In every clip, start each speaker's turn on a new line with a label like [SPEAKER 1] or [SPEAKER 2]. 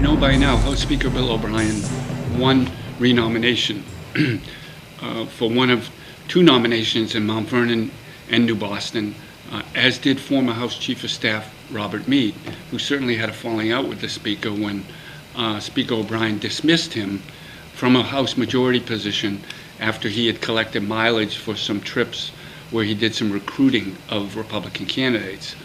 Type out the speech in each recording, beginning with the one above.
[SPEAKER 1] know by now House Speaker Bill O'Brien won renomination for one of two nominations in Mount Vernon and New Boston, as did former House Chief of Staff Robert Meade, who certainly had a falling out with the Speaker when Speaker O'Brien dismissed him from a House Majority position after he had collected mileage for some trips where he did some recruiting of Republican candidates.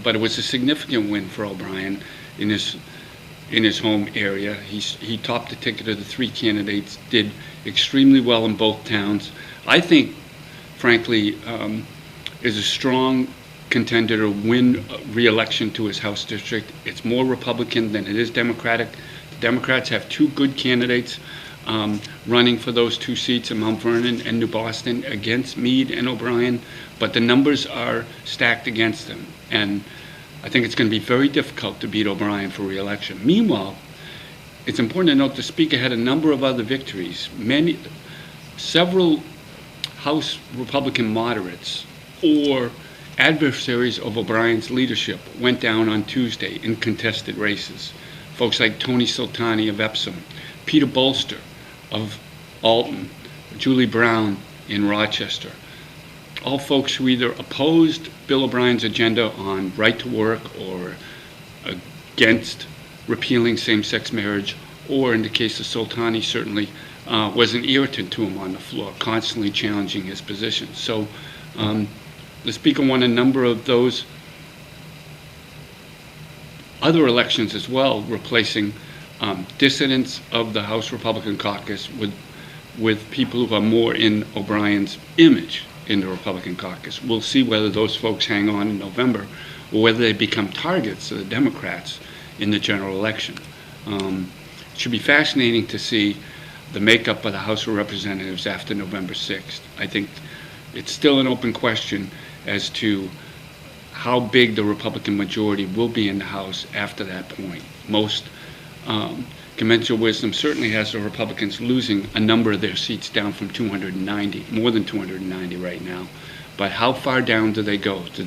[SPEAKER 1] But it was a significant win for O'Brien in his home area. He topped the ticket of the three candidates, did extremely well in both towns. I think, frankly, is a strong contender to win re-election to his House district. It's more Republican than it is Democratic. The Democrats have two good candidates running for those two seats in Mount Vernon and New Boston against Meade and O'Brien, but the numbers are stacked against them. And I think it's going to be very difficult to beat O'Brien for re-election. Meanwhile, it's important to note the Speaker had a number of other victories. Several House Republican moderates or adversaries of O'Brien's leadership went down on Tuesday in contested races. Folks like Tony Soltani of Epsom, Peter Bolster of Alton, Julie Brown in Rochester. All folks who either opposed Bill O'Brien's agenda on right to work or against repealing same-sex marriage, or in the case of Soltani, certainly was an irritant to him on the floor, constantly challenging his position. So the Speaker won a number of those other elections as well, replacing dissidents of the House Republican caucus with people who are more in O'Brien's image in the Republican caucus. We'll see whether those folks hang on in November or whether they become targets of the Democrats in the general election. It should be fascinating to see the makeup of the House of Representatives after November 6th. I think it's still an open question as to how big the Republican majority will be in the House after that point. Most conventional wisdom certainly has the Republicans losing a number of their seats down from 290, more than 290 right now. But how far down do they go? Do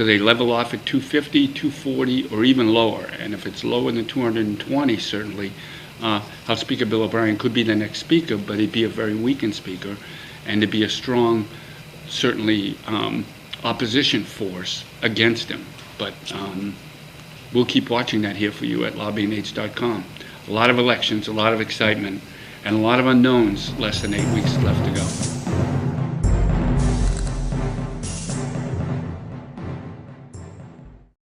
[SPEAKER 1] they level off at 250, 240, or even lower? And if it's lower than 220, certainly, House Speaker Bill O'Brien could be the next speaker, but he'd be a very weakened speaker, and there'd be a strong, certainly, opposition force against him. But we'll keep watching that here for you at LobbyingAids.com. A lot of elections, a lot of excitement, and a lot of unknowns, less than 8 weeks left to go.